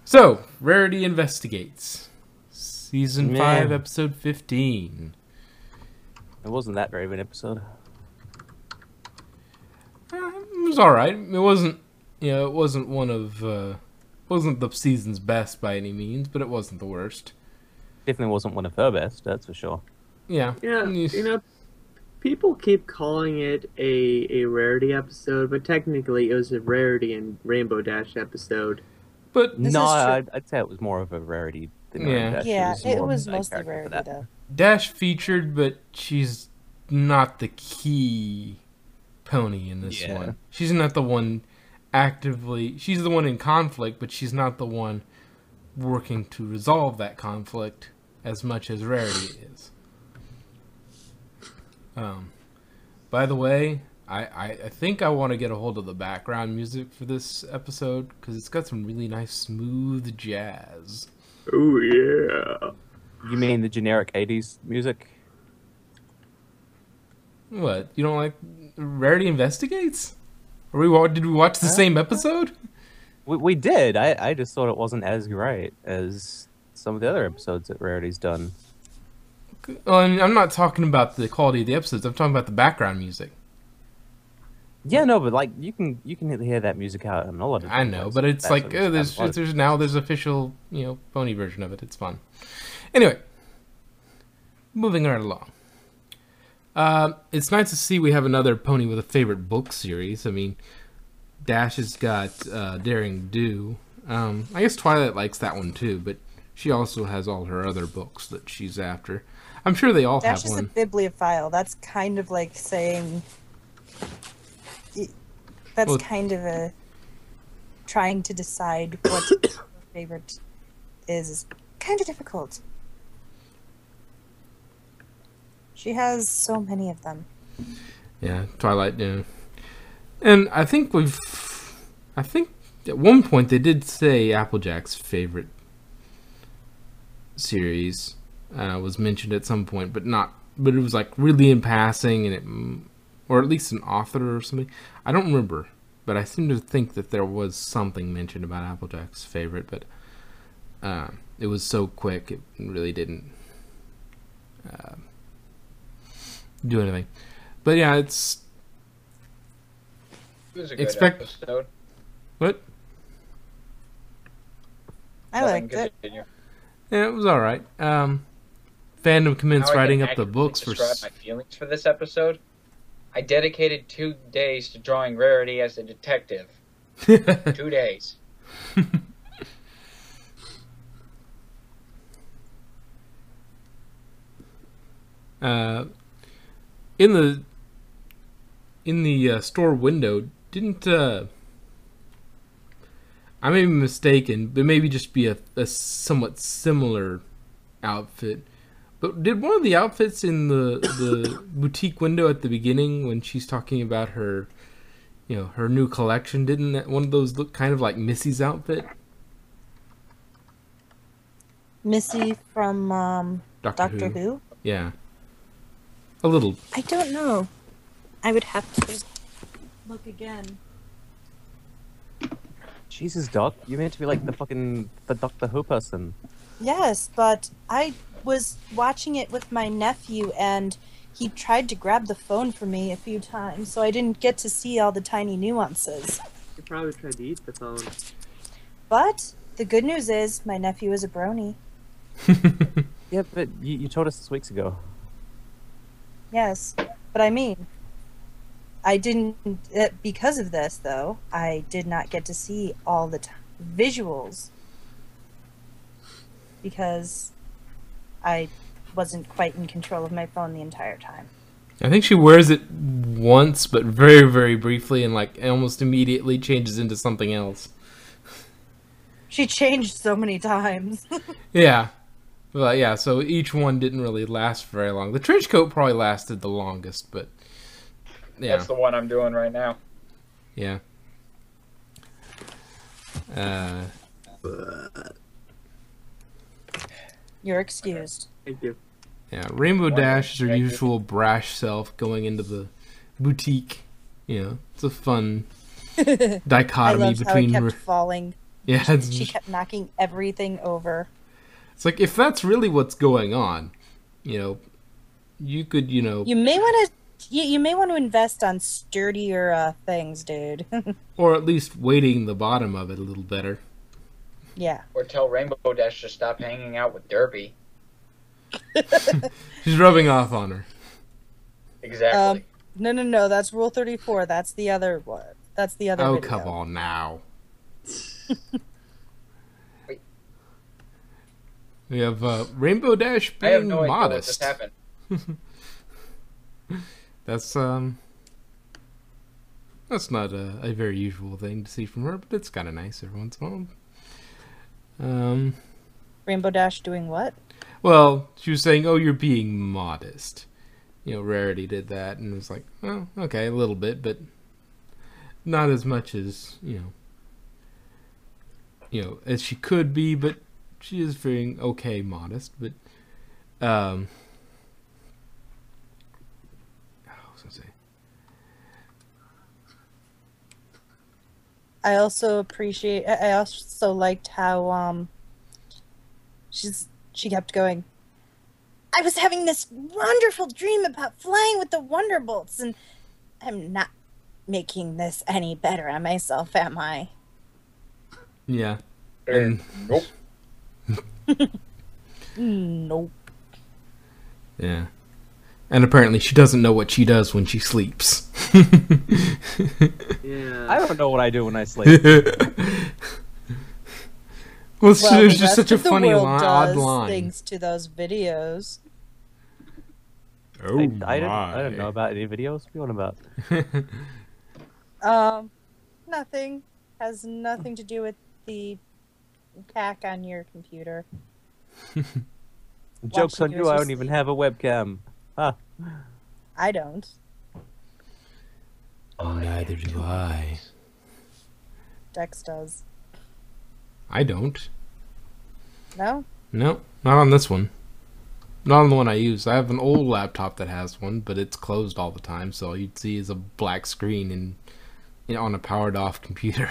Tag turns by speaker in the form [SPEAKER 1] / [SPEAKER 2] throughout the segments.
[SPEAKER 1] So, Rarity Investigates. Season 5, Episode 15.
[SPEAKER 2] It wasn't that great of an episode.
[SPEAKER 1] It was alright. It wasn't, it wasn't one of, wasn't the season's best by any means, but it wasn't the worst.
[SPEAKER 2] Definitely wasn't one of her best, that's for sure.
[SPEAKER 1] Yeah.
[SPEAKER 3] Yeah, people keep calling it a Rarity episode, but technically it was a Rarity and Rainbow Dash episode.
[SPEAKER 1] But
[SPEAKER 2] no, I'd say it was more of a Rarity than Dash.
[SPEAKER 4] Yeah, it was mostly Rarity, though.
[SPEAKER 1] Dash featured, but she's not the key pony in this one. She's not the one actively... She's the one in conflict, but she's not the one working to resolve that conflict as much as Rarity is. By the way, I think I want to get a hold of the background music for this episode because it's got some really nice smooth jazz.
[SPEAKER 3] Oh yeah.
[SPEAKER 2] You mean the generic 80s music?
[SPEAKER 1] What? You don't like Rarity Investigates? Did we watch the same episode?
[SPEAKER 2] We did. I just thought it wasn't as great as some of the other episodes that Rarity's done.
[SPEAKER 1] Well, I'm not talking about the quality of the episodes. I'm talking about the background music.
[SPEAKER 2] Yeah, no, but like you can hear that music out in a lot of.
[SPEAKER 1] I know, but it's like there's official pony version of it. It's fun. Anyway, moving right along. It's nice to see we have another pony with a favorite book series. I mean, Dash has got Daring Do. I guess Twilight likes that one too, but she also has all her other books that she's after. I'm sure they all have one.
[SPEAKER 4] Dash is a bibliophile. That's kind of like saying... That's kind of a... Trying to decide what your favorite is kind of difficult. She has so many of them.
[SPEAKER 1] Yeah, Twilight, yeah. And I think at one point they did say Applejack's favorite series was mentioned at some point, but it was like really in passing, and or at least an author or something. I don't remember, but I seem to think that there was something mentioned about Applejack's favorite, but it was so quick it really didn't do anything. But yeah, it
[SPEAKER 5] was a good episode.
[SPEAKER 1] What?
[SPEAKER 4] I liked it.
[SPEAKER 1] Yeah, it was all right. Fandom commenced writing up the books for.
[SPEAKER 5] Describe my feelings for this episode. I dedicated 2 days to drawing Rarity as a detective. 2 days.
[SPEAKER 1] In the store window, didn't I may be mistaken, but maybe just be a somewhat similar outfit. But did one of the outfits in the boutique window at the beginning, when she's talking about her, her new collection, didn't one of those look kind of like Missy's outfit?
[SPEAKER 4] Missy from Doctor Who?
[SPEAKER 1] Yeah. A little.
[SPEAKER 4] I don't know. I would have to look again.
[SPEAKER 2] Jesus, Doc, you meant to be like the Doctor Who person.
[SPEAKER 4] Yes, but I was watching it with my nephew, and he tried to grab the phone from me a few times, so I didn't get to see all the tiny nuances.
[SPEAKER 3] He probably tried to eat the phone.
[SPEAKER 4] But the good news is my nephew is a brony.
[SPEAKER 2] Yeah, but you told us this weeks ago.
[SPEAKER 4] Yes, but I mean, I didn't, because of this, though, I did not get to see all the visuals because I wasn't quite in control of my phone the entire time.
[SPEAKER 1] I think she wears it once, but very, very briefly, and almost immediately changes into something else.
[SPEAKER 4] She changed so many times.
[SPEAKER 1] Yeah. Well, yeah, so each one didn't really last very long. The trench coat probably lasted the longest, but yeah.
[SPEAKER 5] That's the one I'm doing right now.
[SPEAKER 1] Yeah.
[SPEAKER 4] You're excused.
[SPEAKER 3] Thank you.
[SPEAKER 1] Yeah, Rainbow Dash is her usual brash self going into the boutique. It's a fun dichotomy
[SPEAKER 4] I loved
[SPEAKER 1] between
[SPEAKER 4] how it kept falling
[SPEAKER 1] Yeah,
[SPEAKER 4] She kept knocking everything over.
[SPEAKER 1] it's like, if that's really what's going on, you could,
[SPEAKER 4] You may want to. You may want to invest on sturdier things, dude.
[SPEAKER 1] or at least weighting the bottom of it a little better.
[SPEAKER 4] Yeah.
[SPEAKER 5] Or tell Rainbow Dash to stop hanging out with Derpy.
[SPEAKER 1] She's rubbing off on her.
[SPEAKER 5] Exactly.
[SPEAKER 4] No. That's Rule 34. That's the other one. That's the other.
[SPEAKER 1] Oh,
[SPEAKER 4] video.
[SPEAKER 1] come on now.
[SPEAKER 5] Wait.
[SPEAKER 1] We have Rainbow Dash
[SPEAKER 5] I have
[SPEAKER 1] being
[SPEAKER 5] no idea what
[SPEAKER 1] modest.
[SPEAKER 5] just happened.
[SPEAKER 1] That's not a very usual thing to see from her, but it's kind of nice every once in a while.
[SPEAKER 4] Rainbow Dash doing what?
[SPEAKER 1] Well, she was saying, "Oh, you're being modest." Rarity did that, and it was like, "Well, okay, a little bit, but not as much as as she could be." But she is being okay, modest. But I was gonna say.
[SPEAKER 4] I also liked how she kept going. I was having this wonderful dream about flying with the Wonderbolts, and I'm not making this any better on myself, am I?
[SPEAKER 1] Yeah. And,
[SPEAKER 5] Nope.
[SPEAKER 4] Nope.
[SPEAKER 1] yeah. And apparently she doesn't know what she does when she sleeps.
[SPEAKER 3] Yeah.
[SPEAKER 2] I don't know what I do when I sleep.
[SPEAKER 1] Well,
[SPEAKER 4] Well,
[SPEAKER 1] it was
[SPEAKER 4] the
[SPEAKER 1] just
[SPEAKER 4] rest
[SPEAKER 1] such a
[SPEAKER 4] of the
[SPEAKER 1] funny
[SPEAKER 4] world
[SPEAKER 1] odd
[SPEAKER 4] does,
[SPEAKER 1] line.
[SPEAKER 4] thanks to those videos.
[SPEAKER 1] Oh,
[SPEAKER 2] I didn't know about any videos. What are you on about?
[SPEAKER 4] Nothing. Has nothing to do with the hack on your computer.
[SPEAKER 2] Joke's on
[SPEAKER 4] videos
[SPEAKER 2] you, I
[SPEAKER 4] or
[SPEAKER 2] don't even
[SPEAKER 4] sleep.
[SPEAKER 2] have a webcam. Huh.
[SPEAKER 4] I don't.
[SPEAKER 1] Neither do I.
[SPEAKER 4] Dex does.
[SPEAKER 1] I don't.
[SPEAKER 4] No?
[SPEAKER 1] No, not on this one. Not on the one I use. I have an old laptop that has one, but it's closed all the time, so all you'd see is a black screen on a powered off computer.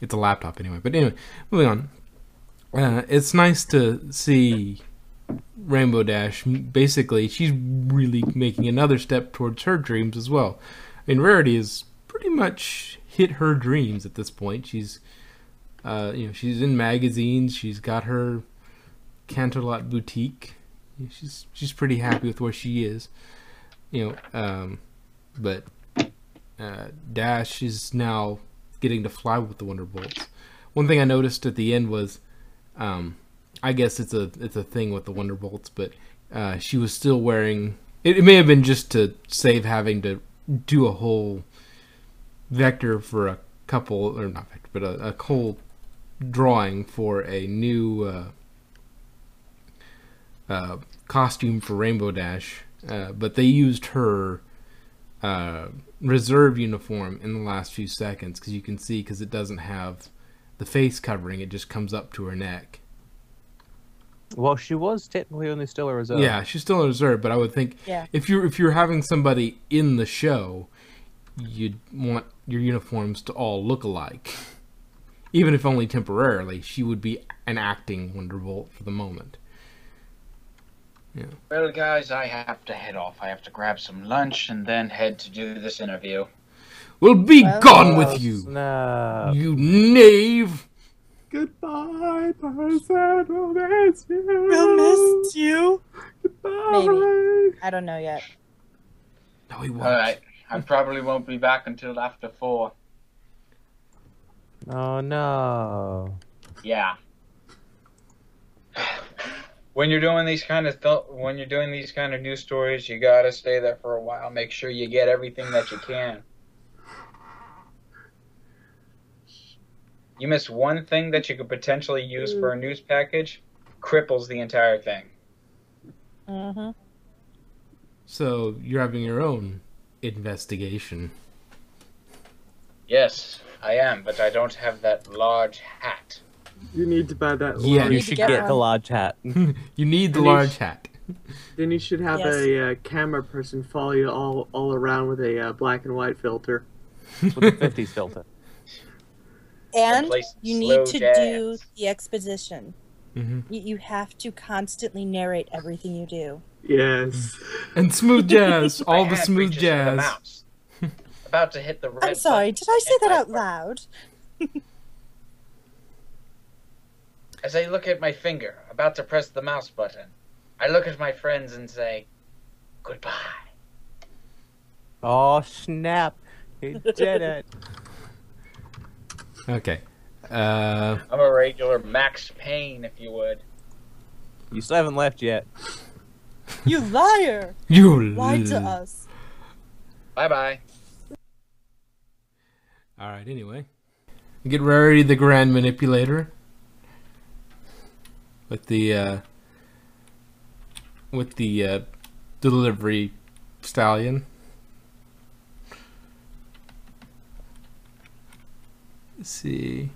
[SPEAKER 1] It's a laptop anyway. But anyway, moving on. It's nice to see Rainbow Dash. Basically, she's really making another step towards her dreams as well. I mean, Rarity has pretty much hit her dreams at this point. She's she's in magazines. She's got her Canterlot boutique. She's pretty happy with where she is. But Dash is now getting to fly with the Wonderbolts. One thing I noticed at the end was, I guess it's a thing with the Wonderbolts, but she was still wearing. It may have been just to save having to do a whole vector for a couple, or not vector, but a whole drawing for a new costume for Rainbow Dash. But they used her reserve uniform in the last few seconds, because you can see, because it doesn't have the face covering, it just comes up to her neck.
[SPEAKER 2] Well, she was technically only still a reserve.
[SPEAKER 1] Yeah, she's still a reserve, but I would think if you're having somebody in the show, you'd want your uniforms to all look alike. Even if only temporarily, she would be an acting Wonderbolt for the moment. Yeah.
[SPEAKER 5] Well, guys, I have to head off. I have to grab some lunch and then head to do this interview.
[SPEAKER 1] Well, be gone with you,
[SPEAKER 2] Snap.
[SPEAKER 1] you knave!
[SPEAKER 3] Goodbye, person. We'll miss you.
[SPEAKER 4] We'll miss you.
[SPEAKER 3] Goodbye.
[SPEAKER 4] Maybe. I don't know yet.
[SPEAKER 1] No, he won't.
[SPEAKER 5] Alright, I probably won't be back until after 4.
[SPEAKER 2] Oh no.
[SPEAKER 5] Yeah. When you're doing these kind of news stories, you gotta stay there for a while. Make sure you get everything that you can. You miss one thing that you could potentially use for a news package, cripples the entire thing.
[SPEAKER 4] Mm-hmm.
[SPEAKER 1] So, you're having your own investigation.
[SPEAKER 5] Yes, I am, but I don't have that large hat.
[SPEAKER 3] You need to buy that.
[SPEAKER 1] Yeah,
[SPEAKER 3] large-
[SPEAKER 2] You
[SPEAKER 4] to
[SPEAKER 2] should
[SPEAKER 4] get
[SPEAKER 2] get
[SPEAKER 4] one.
[SPEAKER 2] the large hat.
[SPEAKER 1] You need the
[SPEAKER 3] And you
[SPEAKER 1] large
[SPEAKER 3] sh-
[SPEAKER 1] hat.
[SPEAKER 3] Then you should have
[SPEAKER 4] Yes.
[SPEAKER 3] a camera person follow you all around with a black and white filter.
[SPEAKER 2] With the 50s filter.
[SPEAKER 4] And
[SPEAKER 5] play some
[SPEAKER 4] you need
[SPEAKER 5] slow
[SPEAKER 4] to
[SPEAKER 5] jazz.
[SPEAKER 4] do the exposition.
[SPEAKER 1] Mm-hmm.
[SPEAKER 4] You have to constantly narrate everything you do.
[SPEAKER 3] Yes.
[SPEAKER 1] And smooth jazz,
[SPEAKER 5] My
[SPEAKER 1] all the
[SPEAKER 5] hand
[SPEAKER 1] smooth
[SPEAKER 5] reaches for the
[SPEAKER 1] jazz.
[SPEAKER 5] mouse. About to hit the red
[SPEAKER 4] I'm sorry,
[SPEAKER 5] button
[SPEAKER 4] did I say
[SPEAKER 5] and
[SPEAKER 4] that
[SPEAKER 5] my
[SPEAKER 4] out
[SPEAKER 5] foot.
[SPEAKER 4] loud?
[SPEAKER 5] As I look at my finger, about to press the mouse button, I look at my friends and say, goodbye.
[SPEAKER 2] Oh, snap. He did it.
[SPEAKER 1] Okay.
[SPEAKER 5] I'm a regular Max Payne, if you would.
[SPEAKER 2] You still haven't left yet.
[SPEAKER 4] You liar!
[SPEAKER 1] You
[SPEAKER 4] Lied to us.
[SPEAKER 5] Bye-bye.
[SPEAKER 1] All right. Anyway, get Rarity the Grand Manipulator with the delivery stallion. Let's see.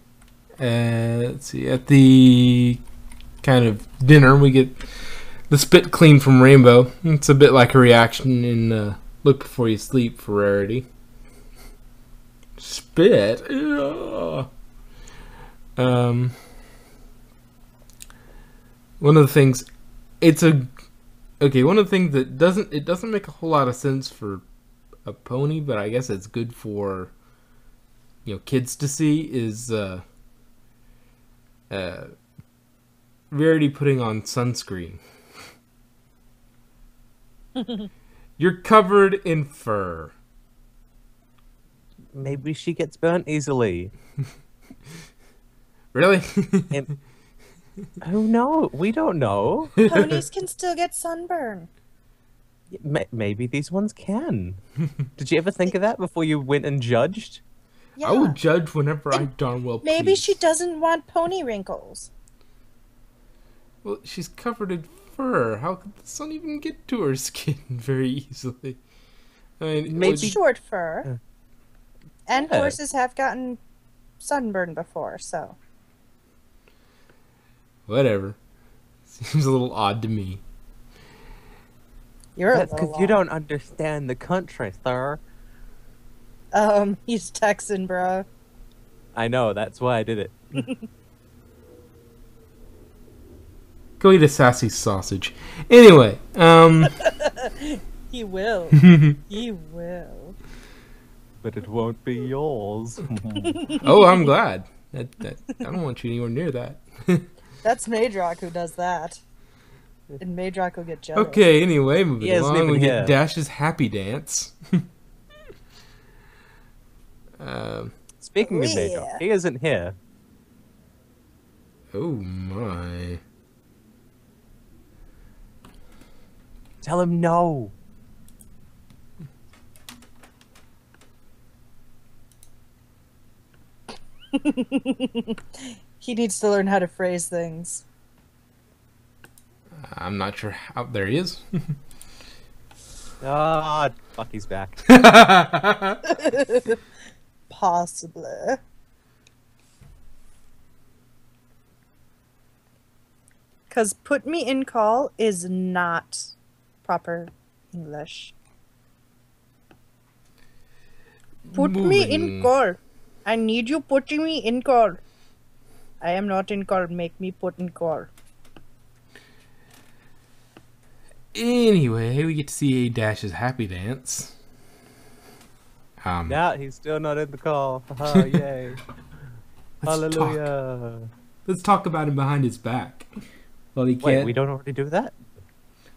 [SPEAKER 1] At the kind of dinner, we get the spit clean from Rainbow. It's a bit like a reaction in Look Before You Sleep for Rarity. Spit? Ugh. One of the things... one of the things that doesn't make a whole lot of sense for a pony, but I guess it's good for kids to see is Rarity putting on sunscreen. You're covered in fur.
[SPEAKER 2] Maybe she gets burnt easily.
[SPEAKER 1] Really?
[SPEAKER 2] Oh no, we don't know.
[SPEAKER 4] Ponies can still get sunburn.
[SPEAKER 2] Maybe these ones can. Did you ever think of that before you went and judged?
[SPEAKER 4] Yeah.
[SPEAKER 1] I will judge whenever I darn well please.
[SPEAKER 4] Maybe she doesn't want pony wrinkles.
[SPEAKER 1] Well, she's covered in fur. How could the sun even get to her skin very easily? I mean,
[SPEAKER 2] Maybe-
[SPEAKER 4] It's short fur. And
[SPEAKER 2] Yeah.
[SPEAKER 4] horses have gotten sunburn before, so.
[SPEAKER 1] Whatever. Seems a little odd to me.
[SPEAKER 4] You're
[SPEAKER 2] That's
[SPEAKER 4] a little
[SPEAKER 2] because you
[SPEAKER 4] off.
[SPEAKER 2] don't understand the country, sir.
[SPEAKER 4] He's Texan, bro.
[SPEAKER 2] I know, that's why I did it.
[SPEAKER 1] Go eat a sassy sausage. Anyway,
[SPEAKER 4] He will. He will.
[SPEAKER 2] But it won't be yours.
[SPEAKER 1] oh, I'm glad. I don't want you anywhere near that.
[SPEAKER 4] That's Madrock who does that. And Madrock will get jealous.
[SPEAKER 1] Okay, anyway, moving
[SPEAKER 2] He isn't
[SPEAKER 1] along,
[SPEAKER 2] even
[SPEAKER 1] we
[SPEAKER 2] here.
[SPEAKER 1] get Dash's Happy Dance.
[SPEAKER 2] Speaking of
[SPEAKER 4] Yeah.
[SPEAKER 2] Major, he isn't here.
[SPEAKER 1] Oh my.
[SPEAKER 2] Tell him no.
[SPEAKER 4] He needs to learn how to phrase things.
[SPEAKER 1] I'm not sure how. There he is.
[SPEAKER 2] Ah, fuck, he's back.
[SPEAKER 4] Possibly. Because put me in call is not proper English. Put me in
[SPEAKER 1] Moving.
[SPEAKER 4] call. I need you putting me in call. I am not in call. Make me put in call.
[SPEAKER 1] Anyway, we get to see A Dash's Happy Dance.
[SPEAKER 2] Yeah, he's still not in the call. Haha, yay.
[SPEAKER 1] Let's talk.
[SPEAKER 2] Hallelujah.
[SPEAKER 1] Let's talk about him behind his back. Well, he
[SPEAKER 2] Wait,
[SPEAKER 1] can't.
[SPEAKER 2] we don't already do that?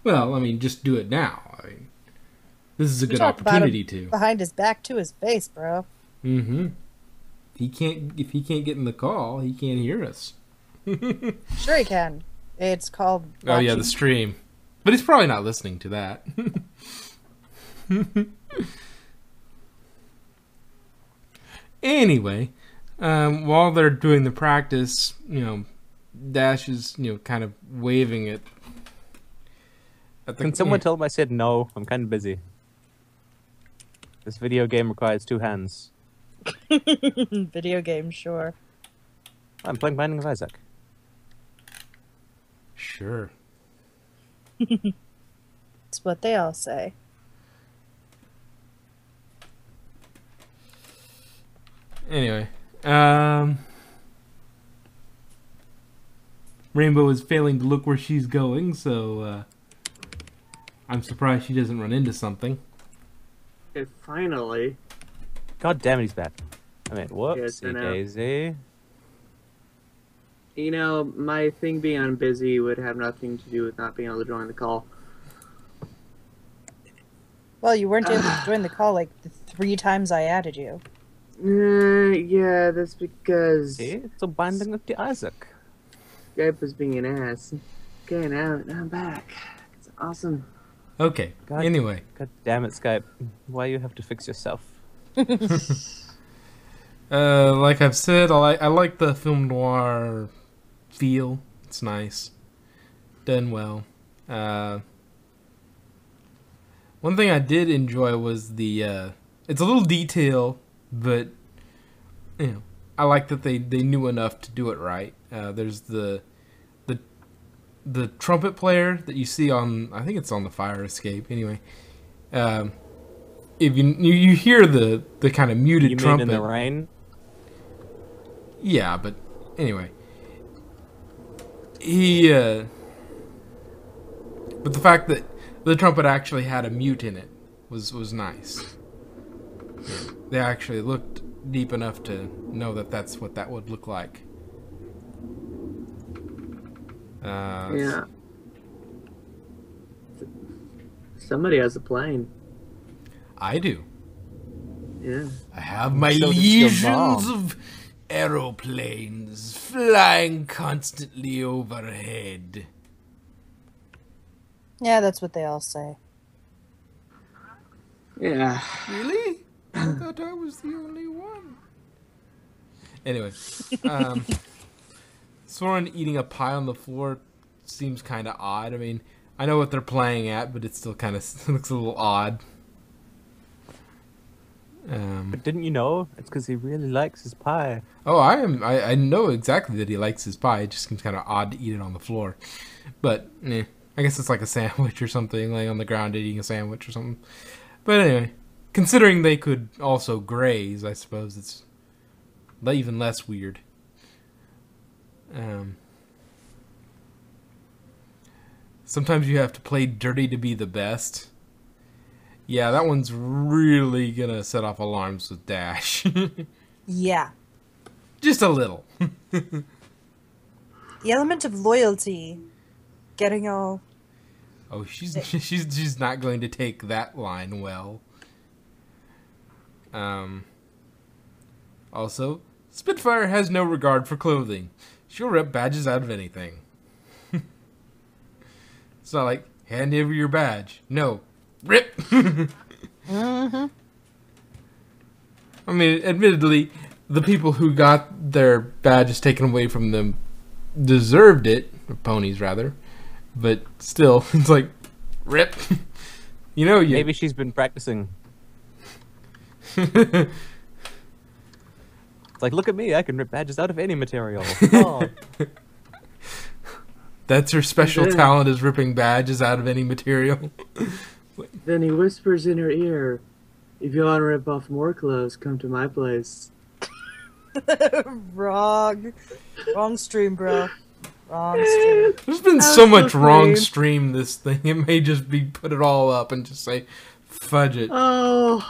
[SPEAKER 1] Well, I mean, just do it now. I mean, this is a good
[SPEAKER 4] talk about
[SPEAKER 1] opportunity
[SPEAKER 4] him
[SPEAKER 1] to.
[SPEAKER 4] Behind his back to his face, bro.
[SPEAKER 1] Mm-hmm. If he can't get in the call, he can't hear us.
[SPEAKER 4] Sure he can. It's called.
[SPEAKER 1] Oh yeah, the
[SPEAKER 4] watching.
[SPEAKER 1] stream. But he's probably not listening to that. Anyway, while they're doing the practice, Dash is, kind of waving it.
[SPEAKER 2] Can someone tell him I said no? I'm kind of busy. This video game requires 2 hands.
[SPEAKER 4] Video game, sure.
[SPEAKER 2] I'm playing Binding of Isaac.
[SPEAKER 1] Sure.
[SPEAKER 4] It's what they all say.
[SPEAKER 1] Anyway, Rainbow is failing to look where she's going, so I'm surprised she doesn't run into something.
[SPEAKER 3] Finally.
[SPEAKER 2] God damn it, he's back. I mean,
[SPEAKER 3] Yes, I
[SPEAKER 2] whoopsie
[SPEAKER 3] know.
[SPEAKER 2] daisy.
[SPEAKER 3] You know, my thing being on busy would have nothing to do with not being able to join the call.
[SPEAKER 4] Well, you weren't able to join the call like the 3 times I added you.
[SPEAKER 3] Yeah, that's because
[SPEAKER 2] See? It's a binding of the Isaac.
[SPEAKER 3] Skype was being an ass. Okay, now I'm back. It's awesome.
[SPEAKER 1] Okay,
[SPEAKER 2] God.
[SPEAKER 1] anyway.
[SPEAKER 2] God damn it, Skype. Why you have to fix yourself?
[SPEAKER 1] Like I've said, I like the film noir feel. It's nice. Done well. One thing I did enjoy was the it's a little detail, but you know, I like that they knew enough to do it right. There's the trumpet player that you see on, I think it's on the fire escape anyway. If you hear the kind of muted
[SPEAKER 2] You
[SPEAKER 1] trumpet
[SPEAKER 2] mean in the rain?
[SPEAKER 1] Yeah, but anyway, but the fact that the trumpet actually had a mute in it was nice. Yeah, they actually looked deep enough to know that that's what that would look like.
[SPEAKER 3] Yeah. Somebody has a plane.
[SPEAKER 1] I do.
[SPEAKER 3] Yeah.
[SPEAKER 1] I have my
[SPEAKER 2] So does your
[SPEAKER 1] legions
[SPEAKER 2] mom.
[SPEAKER 1] of aeroplanes flying constantly overhead.
[SPEAKER 4] Yeah, that's what they all say.
[SPEAKER 3] Yeah.
[SPEAKER 1] Really? I thought I was the only one. Anyway, Soren eating a pie on the floor seems kind of odd. I mean, I know what they're playing at, but it still kind of looks a little odd.
[SPEAKER 2] But didn't you know? It's because he really likes his pie.
[SPEAKER 1] Oh, I know exactly that he likes his pie. It just seems kind of odd to eat it on the floor. But, I guess it's like a sandwich or something, laying on the ground eating a sandwich or something. But anyway, considering they could also graze, I suppose it's even less weird. Sometimes you have to play dirty to be the best. Yeah, that one's really gonna set off alarms with Dash.
[SPEAKER 4] Yeah.
[SPEAKER 1] Just a little.
[SPEAKER 4] The element of loyalty. Getting all...
[SPEAKER 1] Oh, she's not going to take that line well. Also, Spitfire has no regard for clothing. She'll rip badges out of anything. It's not like, hand over your badge. No, rip!
[SPEAKER 4] Mm-hmm.
[SPEAKER 1] I mean, admittedly, the people who got their badges taken away from them deserved it. Or ponies, rather. But still, it's like, rip. You know, you...
[SPEAKER 2] Maybe she's been practicing. It's like, look at me, I can rip badges out of any material. Oh.
[SPEAKER 1] That's her special
[SPEAKER 3] Yeah.
[SPEAKER 1] talent, is ripping badges out of any material.
[SPEAKER 3] Then he whispers in her ear, "If you want to rip off more clothes, come to my place."
[SPEAKER 4] Wrong. Wrong stream, bro. Wrong stream.
[SPEAKER 1] There's been
[SPEAKER 3] That's
[SPEAKER 1] so much
[SPEAKER 3] so
[SPEAKER 1] wrong
[SPEAKER 3] funny.
[SPEAKER 1] stream this thing. It may just be put it all up and just say, fudge it.
[SPEAKER 3] Oh,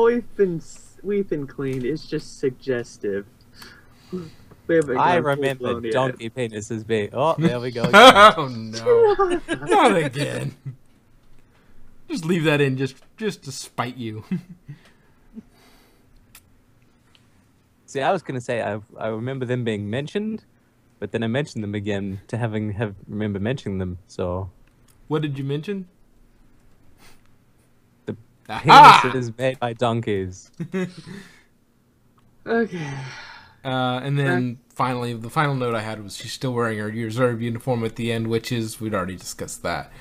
[SPEAKER 3] we've been cleaned. It's just suggestive. We haven't
[SPEAKER 2] I
[SPEAKER 3] gone
[SPEAKER 2] remember
[SPEAKER 3] full-blown yet.
[SPEAKER 2] donkey penises being. Oh, there we go.
[SPEAKER 1] Oh no. Not again. Just leave that in just to spite you.
[SPEAKER 2] See, I was gonna say I remember them being mentioned, but then I mentioned them again to have remember mentioning them. So
[SPEAKER 1] What did you mention?
[SPEAKER 2] the
[SPEAKER 1] Aha!
[SPEAKER 2] penises made by donkeys.
[SPEAKER 3] Okay.
[SPEAKER 1] And then finally, the final note I had was she's still wearing her reserve uniform at the end, which is, we'd already discussed that.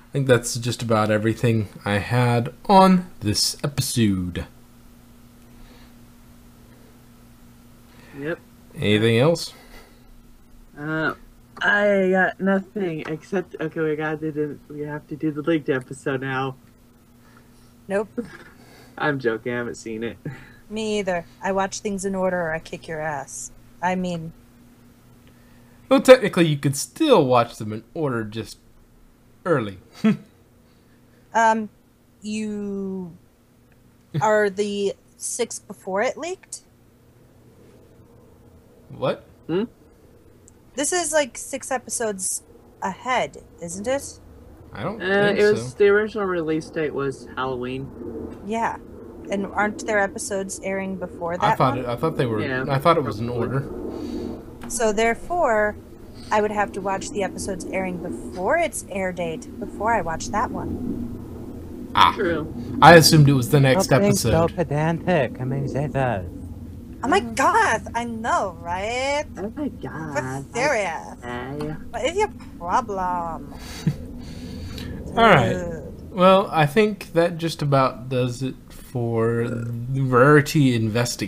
[SPEAKER 1] I think that's just about everything I had on this episode.
[SPEAKER 3] Yep.
[SPEAKER 1] Anything else?
[SPEAKER 3] I got nothing except we have to do the leaked episode now.
[SPEAKER 4] Nope.
[SPEAKER 3] I'm joking. I haven't seen it.
[SPEAKER 4] Me either. I watch things in order or I kick your ass. I mean,
[SPEAKER 1] Well, technically, you could still watch them in order, just early.
[SPEAKER 4] you are the 6 before it leaked?
[SPEAKER 1] What?
[SPEAKER 4] This is like 6 episodes ahead, isn't it?
[SPEAKER 1] I don't think
[SPEAKER 3] It was
[SPEAKER 1] so.
[SPEAKER 3] the original release date was Halloween.
[SPEAKER 4] Yeah. And aren't there episodes airing before
[SPEAKER 1] I
[SPEAKER 4] that
[SPEAKER 1] thought
[SPEAKER 4] one?
[SPEAKER 1] I thought they were.
[SPEAKER 3] Yeah,
[SPEAKER 1] I thought it was in
[SPEAKER 3] probably.
[SPEAKER 1] order.
[SPEAKER 4] So therefore, I would have to watch the episodes airing before its air date, before I watch that one.
[SPEAKER 1] Ah,
[SPEAKER 3] True.
[SPEAKER 1] I assumed it was the next
[SPEAKER 2] Stop being so
[SPEAKER 1] episode.
[SPEAKER 2] pedantic. I mean, say that.
[SPEAKER 4] Oh my god, I know, right?
[SPEAKER 3] Oh my god.
[SPEAKER 4] For serious.
[SPEAKER 3] Okay.
[SPEAKER 4] What is your problem?
[SPEAKER 1] All right.
[SPEAKER 4] Dude.
[SPEAKER 1] Well, I think that just about does it for the Rarity Investigate.